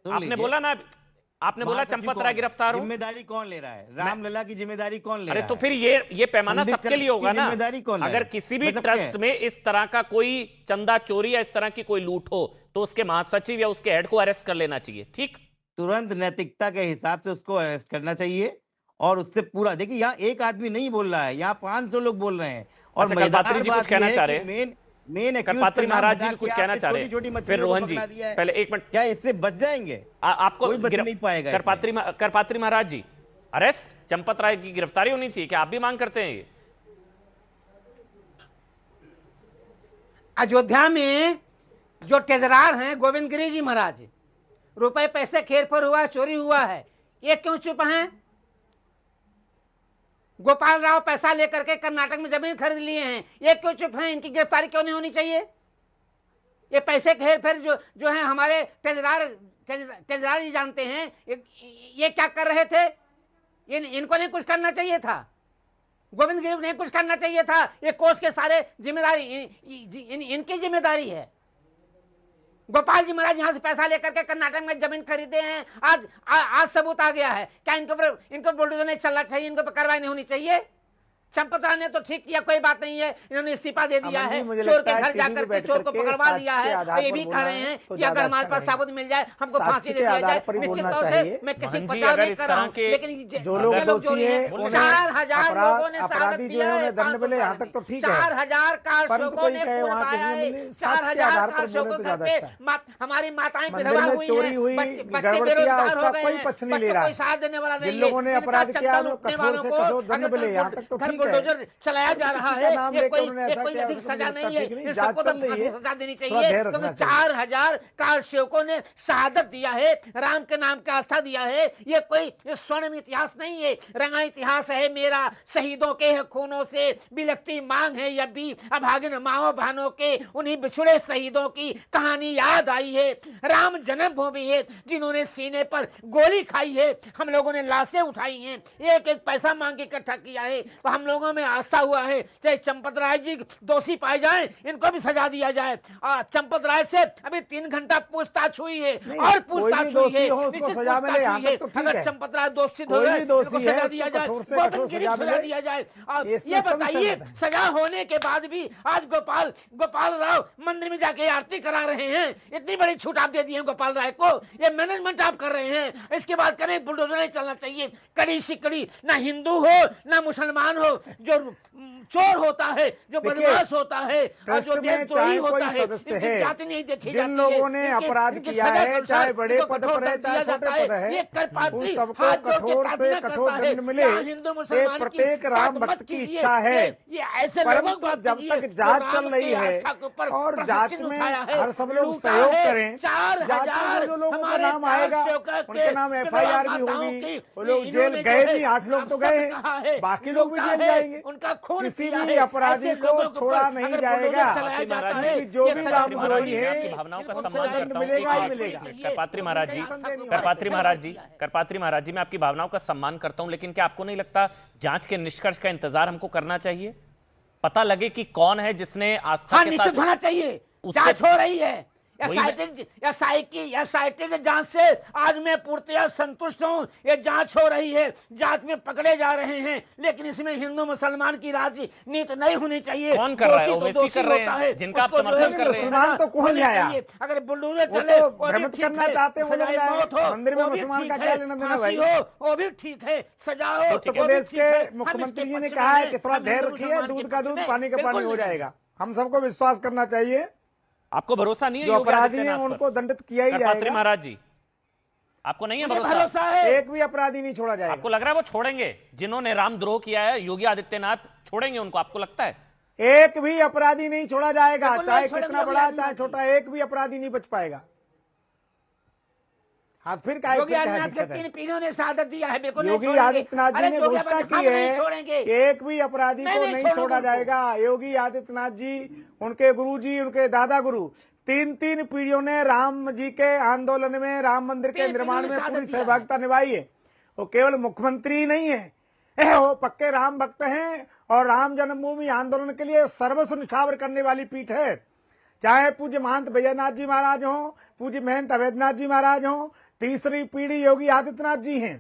आपने बोला ना, आपने बोला चंपत राय गिरफ्तार हो। जिम्मेदारी कौन ले रहा है? रामलला की जिम्मेदारी कौन ले रहा है? अरे तो फिर ये पैमाना सबके लिए होगा ना। अगर किसी भी ट्रस्ट में इस तरह का कोई चंदा चोरी या इस तरह की कोई लूट हो तो उसके महासचिव या उसके हेड को अरेस्ट कर लेना चाहिए। ठीक, तुरंत नैतिकता के हिसाब से उसको अरेस्ट करना चाहिए। और उससे पूरा देखिए, यहाँ एक आदमी नहीं बोल रहा है, यहाँ 500 लोग बोल रहे हैं। और करपात्री जी कुछ कहना चाह रहे हैं, मेन करपात्री महाराज जी भी कुछ कहना चाह रहे हैं। फिर रोहन जी, पहले एक मिनट, क्या इससे बच जाएंगे? आपको कोई बच नहीं पाएगा। करपात्री महाराज जी, अरेस्ट चंपत राय की गिरफ्तारी होनी चाहिए, क्या आप भी मांग करते हैं ये? अयोध्या में जो टेजरार हैं गोविंद गिरी जी महाराज, रुपए पैसे खेर पर हुआ, चोरी हुआ है, ये क्यों चुप हैं? गोपाल राव पैसा लेकर के कर्नाटक में जमीन खरीद लिए हैं, ये क्यों चुप हैं? इनकी गिरफ्तारी क्यों नहीं होनी चाहिए? ये पैसे खेर फिर जो है हमारे टेजरार जी जानते हैं ये क्या कर रहे थे। इनको नहीं कुछ करना चाहिए था, गोविंद गिरी नहीं कुछ करना चाहिए था। ये कोष के सारे जिम्मेदारी इनकी जिम्मेदारी है। गोपाल जी महाराज यहाँ से पैसा लेकर के कर्नाटक में जमीन खरीदे हैं, आज सबूत आ गया है। क्या इनको बुलडोजर नहीं चलना चाहिए? इनको पर कार्रवाई नहीं होनी चाहिए? चंपत राय ने तो ठीक किया, कोई बात नहीं है, इन्होंने इस्तीफा दे दिया है, चोर के घर जाकर के चोर को पकड़वा लिया है। और ये भी कह रहे हैं कि अगर हमारे पास सबूत मिल जाए, हमको फांसी दे दिया जाए। निश्चित तौर से मैं किसी पचास नहीं कर रहा हूं, लेकिन जो लोग दोषी हैं 4000 लोगों ने शहादत दिया है, दंड मिले यहाँ तक तो ठीक है। 4000 कारशोकों ने खून बहाया है, 4000 कारशोकों घर पे हमारी माताएं विधवा हुई हैं, बच्चे बेरोजगार हो गए हैं, कोई साथ देने वाला नहीं है। लोगों ने अपराध किया कठोर से कठोर दंड मिले, यहाँ तक तो ठीक है। बुलडोजर चलाया जा रहा है, ये कोई अधिक सजा नहीं है, इन सबको तो फांसी सजा देनी चाहिए। क्योंकि 4000 कारसेवकों ने शहादत दिया है, राम के नाम का आस्था दिया है। ये कोई स्वर्णिम इतिहास नहीं है, रंगा इतिहास है मेरा। शहीदों के खूनों से बिलखती मांग है, यह भी अभागिन माओ बहनों के उन्हीं बिछुड़े शहीदों की कहानी याद आई है। राम जन्मभूमि है, जिन्होंने सीने पर गोली खाई है, हम लोगों ने लाशें उठाई हैं, एक एक पैसा मांग के इकट्ठा किया है। तो हम लोगों में आस्था हुआ है, चाहे चंपत राय जी दोषी पाए जाएं, इनको भी सजा दिया जाए। चंपत राय से अभी 3 घंटा पूछताछ हुई है और पूछताछ हुई है, अगर चंपत राय दोषी हो गए इनको सजा दिया जाए, गोविंद गिरी को सजा दिया जाए। और ये बताइए, सजा होने के बाद भी आज गोपाल राव मंदिर में जाके आरती करा रहे हैं। इतनी बड़ी छूट आप दे दी है गोपाल राय को, ये मैनेजमेंट आप कर रहे हैं। इसके बाद करें बुलडोजर नहीं चलना चाहिए। कड़ी सिकड़ी, ना हिंदू हो ना मुसलमान हो, जो चोर होता है, जो बदमाश होता है और जो देशद्रोही होता है, इनकी जाति नहीं देखी जाती है। जिन लोगों ने अपराध किया है, चाहे बड़े पद पर है चाहे छोटे पद है, ये करपात्री सबको कठोर से कठोर दंड मिले। हिंदू मुसलमान प्रत्येक राम भक्त की इच्छा है। ये ऐसे लोगों को जब तक जांच चल रही है और जांच में हर सब लोग सहयोग करें, 4000 जो लोगों का नाम आएगा उनके नाम FIR भी होगी। वो लोग जेल गए भी, 8 लोग तो गए, बाकी लोग भी जेल जाएंगे। उनका खून किसी भी अपराधी को छोड़ा नहीं जाएगा। जो भी रामद्रोही है, आपकी भावनाओं का सम्मान करता हूं। करपात्री महाराज जी, मैं आपकी भावनाओं का सम्मान करता हूं, लेकिन क्या आपको नहीं लगता जांच के निष्कर्ष का इंतजार हमको करना चाहिए? पता लगे कि कौन है जिसने आस्था के साथ होना चाहिए। जांच हो रही है, एसआईटी की जांच से आज मैं पूर्णतः संतुष्ट हूं। ये जांच हो रही है, जांच में पकड़े जा रहे हैं, लेकिन इसमें हिंदू मुसलमान की राजनीति नहीं होनी चाहिए। कौन कर रहा है? ओवैसी कर रहे हैं, जिनका आप समर्थन कर रहे हैं। मुसलमान तो कौन आया? अगर बुलडोजर चले, भ्रमित करना चाहते हैं वो लोग, मंदिर में मुसलमान का क्या लेना देना भाई? वो भी ठीक है, सजा हो। उत्तर प्रदेश के मुख्यमंत्री जी ने कहा है कि थोड़ा धैर्य रखिए, दूध का दूध पानी का पानी हो जाएगा। हम सबको विश्वास करना चाहिए, आपको भरोसा नहीं है जो योगी अपराधी हैं आदित्यनाथ पर? उनको दंडित किया ही करपात्री जाएगा। महाराज जी, आपको नहीं है मुझे भरोसा? भरोसा है। एक भी अपराधी नहीं छोड़ा जाएगा। आपको लग रहा है वो छोड़ेंगे? जिन्होंने रामद्रोह किया है योगी आदित्यनाथ छोड़ेंगे उनको, आपको लगता है? एक भी अपराधी नहीं छोड़ा जाएगा, बिल्कुल चाहे नहीं छोड़ेंगे कितना योगी बड़ा आदित्यनाथ चाहे जी। छोटा, एक भी अपराधी नहीं बच पाएगा। हाँ, फिर क्या योगी क्या आदित्यनाथ के दिक्कत है? 3 पीढ़ियों ने शहादत दिया है, बिल्कुल नहीं योगी छोड़ेंगे। आदित्यनाथ जी अरे ने योगी घोषणा आदित्यनाथ, की हम नहीं है छोड़ेंगे। कि एक भी अपराधी मैं को नहीं नहीं छोड़ूंगा छोड़ा उनको। जाएगा। योगी आदित्यनाथ जी, उनके गुरु जी, उनके दादा गुरु, 3 पीढ़ियों ने राम जी के आंदोलन में, राम मंदिर के 3 निर्माण पीढ़ियों ने में शहादत पूरी दिया है। सहभागिता निभाई है। वो केवल मुख्यमंत्री ही नहीं है, वो पक्के राम भक्त हैं और राम जन्मभूमि आंदोलन के लिए सर्वस्व निछावर करने वाली पीठ है। चाहे पूज्य महंत बैजनाथ जी महाराज हों, पूज्य महंत अवैधनाथ जी महाराज हों, तीसरी पीढ़ी योगी आदित्यनाथ जी हैं।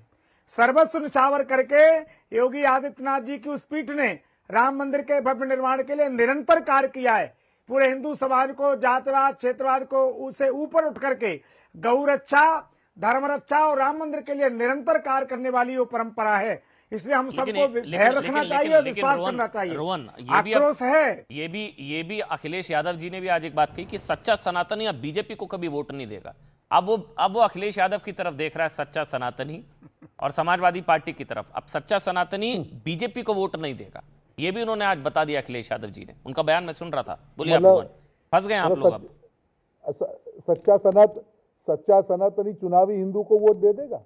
सर्वस्व निछावर करके योगी आदित्यनाथ जी की उस पीठ ने राम मंदिर के भव्य निर्माण के लिए निरंतर कार्य किया है। पूरे हिंदू समाज को, जातिवाद, क्षेत्रवाद को उसे ऊपर उठ करके गौ रक्षा, धर्म रक्षा और राम मंदिर के लिए निरंतर कार्य करने वाली वो परंपरा है। इसलिए हम सबको धैर्य रखना चाहिए और विश्वास करना चाहिए। रोहन, आक्रोश है। ये भी अखिलेश यादव जी ने भी आज एक बात कही कि सच्चा सनातनी अब बीजेपी को कभी वोट नहीं देगा। अब वो अखिलेश यादव की तरफ देख रहा है, सच्चा सनातनी, और समाजवादी पार्टी की तरफ। अब सच्चा सनातनी बीजेपी को वोट नहीं देगा, ये भी उन्होंने आज बता दिया अखिलेश यादव जी ने। उनका बयान मैं सुन रहा था। बोलिए आप लोग, फंस गए आप लोग अब। सच्चा सनातनी चुनावी हिंदू को वोट दे देगा?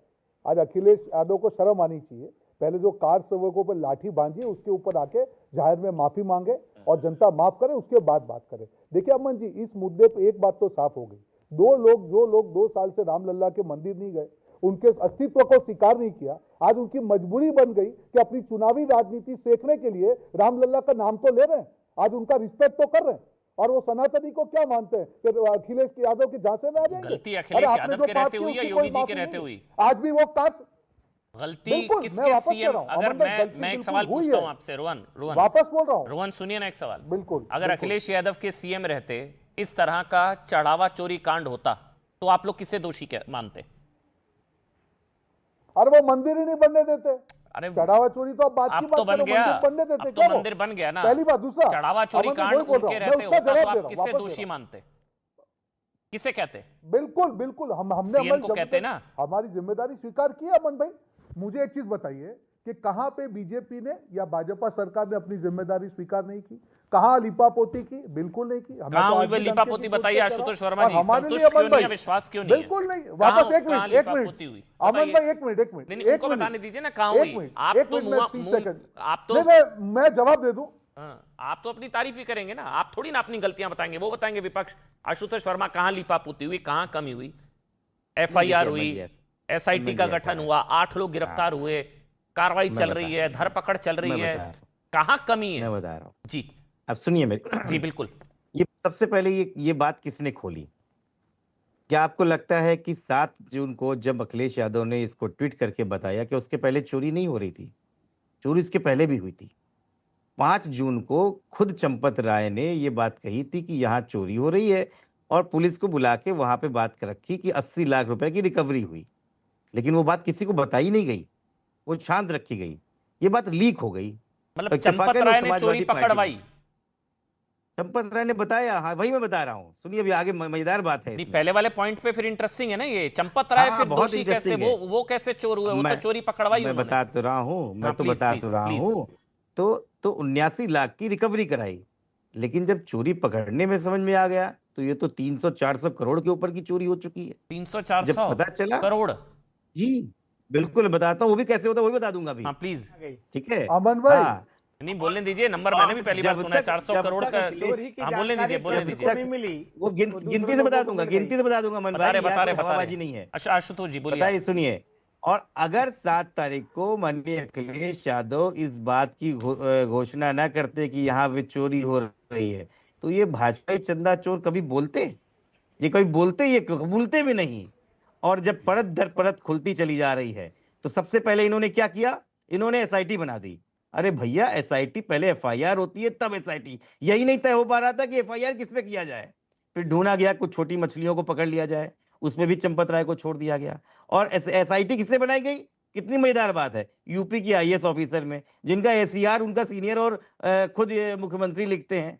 आज अखिलेश यादव को शर्म आनी चाहिए। पहले जो कार सेवकों पर लाठी बांधी, उसके ऊपर आके जाहिर में माफी मांगे और जनता माफ करे, उसके बाद बात करे। देखिए अमन जी, इस मुद्दे पे एक बात तो साफ हो गई, जो लोग 2 साल से रामलल्ला के मंदिर नहीं गए, उनके अस्तित्व को स्वीकार नहीं किया, आज उनकी मजबूरी बन गई कि अपनी चुनावी राजनीति सेकने के लिए रामलल्ला का नाम तो ले रहे हैं, आज उनका रिस्पेक्ट तो कर रहे हैं, और वो सनातनी को क्या मानते हैं कि अखिलेश यादव के झांसे में आ जाएंगे? गलती अखिलेश यादव के रहते हुई या योगी जी के रहते हुई? आज भी वो कास्ट गलती किसके सीएम? अगर मैं एक सवाल पूछता हूं आपसे, रोहन वापस बोल रहा हूं, रोहन सुनिए ना एक सवाल। बिल्कुल, अगर अखिलेश यादव के सीएम रहते, इस तरह का चढ़ावा चोरी कांड होता, तो आप लोग किसे दोषी मानते? अरे वो मंदिर ही नहीं बनने देते। अरे चढ़ावा चोरी तो अब बात की अब बात तो बन करो, गया, मंदिर बनने देते अब तो क्या? मंदिर बन गया ना, पहली बात। दूसरा, चढ़ावा चोरी कांड उनके रहते होता तो आप किसे दोषी मानते, किसे कहते? बिल्कुल हमने सीएम को कहते ना। हमारी जिम्मेदारी स्वीकार की है अमन भाई। मुझे एक चीज बताइए कि कहां पे बीजेपी ने या भाजपा सरकार ने अपनी जिम्मेदारी स्वीकार नहीं की? कहां लिपापोती की? बिल्कुल नहीं की। कहां हुई भाई लिपापोती? बताइए आशुतोष वर्मा जी, संतुष्ट क्यों नहीं है, विश्वास क्यों नहीं है? बिल्कुल नहीं। वापस एक मिनट अमन भाई, एक मिनट नहीं, उनको बताने दीजिए ना कहां हुई। आप तो मैं जवाब दे दूं। आप तो अपनी तारीफ ही करेंगे ना, आप थोड़ी ना अपनी गलतियां बताएंगे, वो बताएंगे विपक्ष। आशुतोष वर्मा, कहां लिपापोती हुई, कहां कमी हुई? एफआईआर हुई, एसआईटी का गठन हुआ, 8 लोग गिरफ्तार हुए, कार्रवाई चल रही है, धरपकड़ चल रही है, कहां कमी है? मैं बता रहा हूं जी। अब सुनिए मेरी। जी बिल्कुल। ये सबसे पहले ये बात किसने खोली? क्या आपको लगता है कि 7 जून को जब अखिलेश यादव ने इसको ट्वीट करके बताया कि उसके पहले चोरी नहीं हो रही थी? चोरी इसके पहले भी हुई थी। 5 जून को खुद चंपत राय ने ये बात कही थी कि यहाँ चोरी हो रही है, और पुलिस को बुला के वहां पे बात कर रखी कि 80 लाख रुपए की रिकवरी हुई। लेकिन वो बात किसी को बताई नहीं गई, वो शांत रखी गई। ये बात लीक हो गई। मतलब चंपत राय ने चोरी पकड़वाई? चंपत राय ने बताया, हाँ वही मैं बता रहा हूँ। सुनिए अभी आगे मजेदार बात है। पहले वाले पॉइंट पे फिर इंटरेस्टिंग है ना ये। चंपत राय फिर दोषी कैसे? वो कैसे चोर हुए? वो तो चोरी पकड़वाई मैं बता तो रहा हूँ, मैं तो बता तो रहा हूँ। तो 79 लाख की रिकवरी कराई, लेकिन जब चोरी पकड़ने में समझ में आ गया तो ये तो 300-400 करोड़ के ऊपर की चोरी हो चुकी है। 300-400 जब पता चला करोड़? जी बिल्कुल बताता हूँ, वो भी कैसे होता है वो भी बता दूंगा अभी। हाँ प्लीज। ठीक है अमन भाई। हाँ, नहीं बोलने दीजिए, नंबर मैंने भी पहली बार सुना है 400 करोड़ का। हाँ बोलने दीजिए वो गिनती से बता दूंगा, गिनती से बता दूंगा। मन भाई हवाबाजी नहीं है। आशुतोष जी बोलिए। बताइए, सुनिए। और अगर 7 तारीख को माननीय अखिलेश यादव इस बात की घोषणा ना करते कि यहाँ पे चोरी हो रही है, तो ये भाजपा चंदा चोर कभी बोलते? ये कभी बोलते? ये कबूलते भी नहीं। और जब परत दर परत खुलती चली जा रही है, तो सबसे पहले इन्होंने क्या किया? इन्होंने एसआईटी बना दी। अरे भैया, एसआईटी पहले एफआईआर होती है, तब एसआईटी। यही नहीं तय हो पा रहा था कि एफआईआर किस पे किया जाए। फिर ढूंढा गया कुछ छोटी मछलियों को पकड़ लिया जाए, उसमें भी चंपत राय को छोड़ दिया गया। और एसआईटी किससे बनाई गई? कितनी मजेदार बात है, यूपी की आईएएस ऑफिसर में, जिनका एसीआर उनका सीनियर और खुद मुख्यमंत्री लिखते हैं।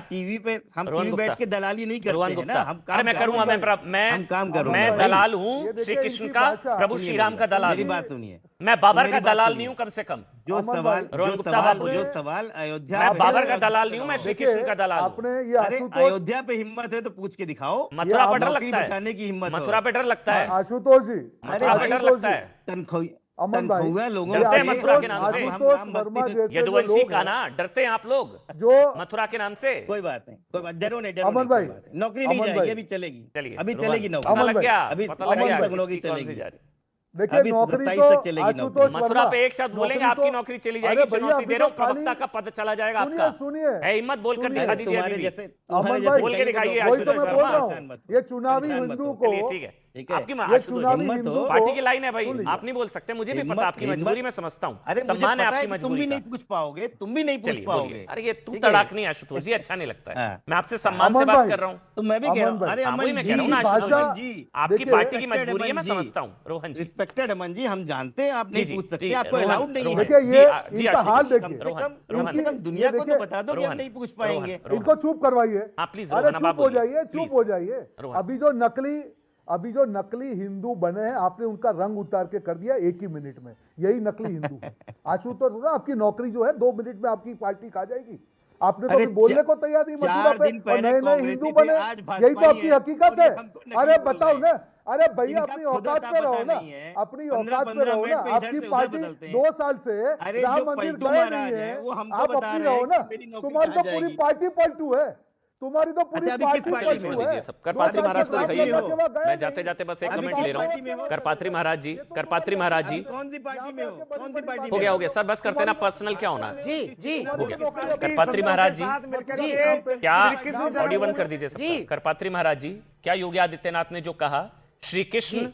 टीवी पे हम रोहन टीवी गुप्ता। बैठ के दलाली नहीं करते रोहन हैं गुप्ता, ना, हम काम अरे मैं कर रहे करूंगा, हैं। हम काम कर रहे मैं हैं भाई। दलाल ये हूँ देखिए श्री कृष्ण इनकी का, भाषा। प्रभु श्री राम का दलाल मेरी हूँ। बात सुनिए, मैं बाबर मेरी का बात दलाल सुनिए। नहीं हूँ कम से कम। जो अमन सवाल भाई, रोहन जो गुप्ता सवाल बाबू जो जी। सवाल अयोध्या मैं पे बाबर है, का दलाल नहीं हूँ, मैं श्री कृष्ण का दलाल हूँ। आपने ये अरे आशुतोष अयोध्या पे हिम्मत है तो पूछ के दिखाओ, मथुरा पर डर नौकरी लगता है, बचाने की हिम्मत हो। मथुरा पे डर लगता है, आशुतोष जी, मथुरा पे डर आशुतोष लगता जी, है। अमन भाई, तनख्वाह लोगों डरते हैं के- मथुरा के नाम से। हम आशुतोष राम वर्मा भक्ति- जैसे जो यदुवंशी लोग का हैं, ना, डरते हैं आप लोग जो मथुरा के नाम से। कोई बात नहीं, कोई बात, डरो नहीं, डरो अमन नहीं, भाई, कोई बात नहीं। नौकरी नहीं अमन जाएगी, भाई। अभी चलेगी, चलिए अभी रोहन, चलेगी पता नौकरी, अमन लग भाई, गया, अभी पता लग अमन गया भाई, तक नौकरी किसकी कौन सी चलेगी। जा रही। देखिए अभी नौकरी 27 तो तक चलेगी आशुतोष नौकरी। मथुरा वर्मा, पे एक शब्द बोलेंगे नौकरी आपकी तो- नौकरी चली अरे जाएगी, भैया, चुनौती अभी दे रहा तो हूं, प्रवक्ता खाली- का पद चला जाएगा सुनिए आपका। सुनिए है हिम्मत बोलकर सुनिए। दिखा दीजिए तुम्हारे अभी भी। जैसे अमन भाई, बोल के दिखाइए वही तो आशुतोष मैं बोल वर्मा। रहा हूँ, ये चुनावी परेशान मत हिंदू हो। को चलिए ठीक है, ठीक है। आपकी ये आशुतोष चुनावी हिम्मत हिंदू हो। को पार्टी की लाइन है भाई, सुन लीजिए। आप नहीं बोल सकते, मुझे भी हिम्मत- पता आपकी हिम्मत- मजबूरी में समझता हूँ, अरे मुझे सम्मान है पता है आपकी कि तुम भी मजबूरी नहीं का। पूछ पाओगे, तुम भी नहीं पूछ चलिए बोलिए। पाओगे। अरे ये तू ठीक है? तड़ाक नहीं आशुतोष जी, अच्छा नहीं लगता है। हाँ। मैं आपसे सम्मान से अमन बात भाई, कर रहा हूँ। तो मैं भी कह रहा हूँ, अमन अरे हाँ, वही अमन मैं जी, कह रहा हूँ ना आशुतोष भाषा- जी, जी, आपकी देखिए, पार्टी की respected मजबूरी है, मैं अमन जी। समझता हूँ रोहन जी। रिस्पेक्टेड अमन जी, हम जानते हैं आप जी, नहीं जी, पूछ जी, सकते, आपको रोहन, अलाउड नहीं रोहन। है। देखिए जी, ये जी, इनका हाल आशुतोष, देखिए, कम से रोहन, कम रोहन, कम से कम दुनिया ये को तो देखिए, बता दो कि हम रोहन, नहीं पूछ रोहन, पाएंगे। रोहन। इनको चुप करवाइए। हाँ, प्लीज, अरे रोहन, अब आप चुप हो बोलिए, जाइए, प्लीज। चुप हो जाइए। रोहन। अभी जो नकली हिंदू बने हैं, आपने उनका रंग उतार के कर दिया 1 ही मिनट में, यही नकली हिंदू है। आशुतोष, आपकी नौकरी जो है 2 मिनट में आपकी पार्टी खा जाएगी। आपने तो अरे अभी बोलने को तैयार नहीं मथुरा 4 पे, दिन और पहले नए नए कांग्रेसी हिंदू थे, बने, आज यही तो भाजपाई आपकी हैं, हकीकत और ये है। हमको नकली अरे बोल बताओ रहे ना, हैं। अरे भैया इनका अपनी खुद औकात अता पे रहो पता ना, नहीं है। अपनी 15 औकात पे रहो ना। मिनट में इधर आपकी से उधर पार्टी बदलते हैं। 2 साल से अरे राम जो मंदिर पलटू गए महाराज नहीं हैं, है, वो हमको आप बता अपनी रहे रहो हैं ना। कि मेरी नौकरी तुम्हारी कहाँ तो पूरी जाएगी। पार्टी पलटू है, तुम्हारी तो पूरी अच्छा, अभी किस पार्टी पार्टी चलिए में छोड़ पलटू है। दीजिए सब। करपात्री महाराज को दिखाइए। मैं मैं जाते जाते बस 1 अभी कमेंट किस ले रहा पार्टी में हूँ। हो? करपात्री महाराज जी, करपात्री महाराज जी, कौन सी पार्टी में हो? कौन सी पार्टी हो में गया हो गया सर, बस करते ना, पर्सनल क्या होना है। जी जी हो गया। करपात्री महाराज जी, क्या ऑडियो बंद कर दीजिए सबका। करपात्री महाराज जी, क्या योगी आदित्यनाथ ने जो कहा, श्री कृष्ण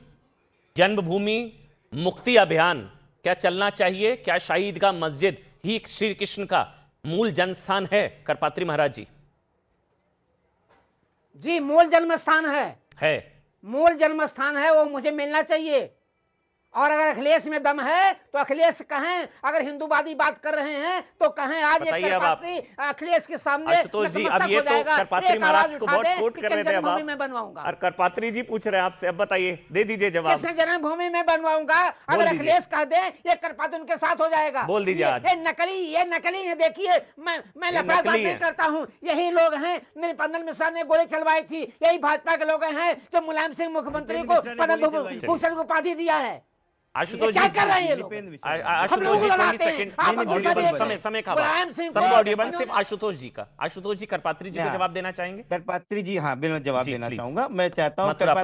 जन्मभूमि मुक्ति अभियान क्या चलना चाहिए? क्या शाही ईदगाह मस्जिद ही श्री कृष्ण का मूल जन्म स्थान है? करपात्री महाराज जी, जी मूल जन्म स्थान है, मूल जन्म स्थान है, वो मुझे मिलना चाहिए। और अगर अखिलेश में दम है तो अखिलेश कहें, अगर हिंदूवादी बात कर रहे हैं तो कहें आज एक बताइए अब आप। करपात्री अखिलेश के सामने आशुतोष जी, अब नतमस्तक ये हो तो जाएगा। करपात्री एक महाराज आवाज को उठा बहुत दे कोट कि कर रहे थे, अब जन्मभूमि आप में बनवाऊंगा, और करपात्री जी पूछ रहे हैं आपसे, अब बताइए, दे दीजिए जवाब। कृष्ण जन्मभूमि में बनवाऊंगा। अगर दीजिए। अखिलेश कह दे ये करपात्री उनके साथ हो जाएगा। बोल दीजिए आज। ये नकली है, देखिए मैं ये लफड़ा बात नकली नहीं है। करता हूँ। यही लोग हैं, निरंजन मिश्रा ने गोली चलवाई थी, यही भाजपा के लोग हैं जो मुलायम सिंह मुख्यमंत्री को मिश्रा ने पद्म गोली चलवाई। भूषण उपाधि दिया है। आशुतोष क्या जी, कर रहे हैं ये लोग? आशुतोष जी, 20 सेकंड ऑडियो बंद, समय का मुलायम सिंह सबका को- ऑडियो बंद, सिर्फ आशुतोष जी का। आशुतोष जी, करपात्री जी को हाँ। जवाब देना चाहेंगे? करपात्री जी, हाँ बिल्कुल जवाब जी, देना प्लीज। चाहूंगा। मैं चाहता हूँ मथुरा पर।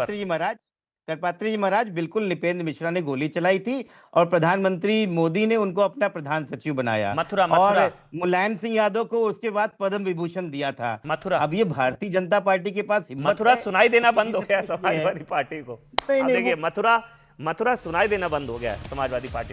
करपात्री जी महाराज, बिल्कुल नृपेंद्र मिश्रा ने गोली चलाई थी और प्रधानमंत्री मोदी ने उनको अपना प्रधान सचिव बनाया। मथुरा। और मुलायम सिंह यादव को उसके बाद पद्म विभूषण दिया था। मथुरा। अब ये भारतीय जनता पार्टी के पास हिम्मत मथुरा है। सुनाई देना बंद हो गया है। समाजवादी पार्टी को। नहीं, अब नहीं, देखिए, मथुरा सुनाई देना बंद हो गया है समाजवादी पार्टी को।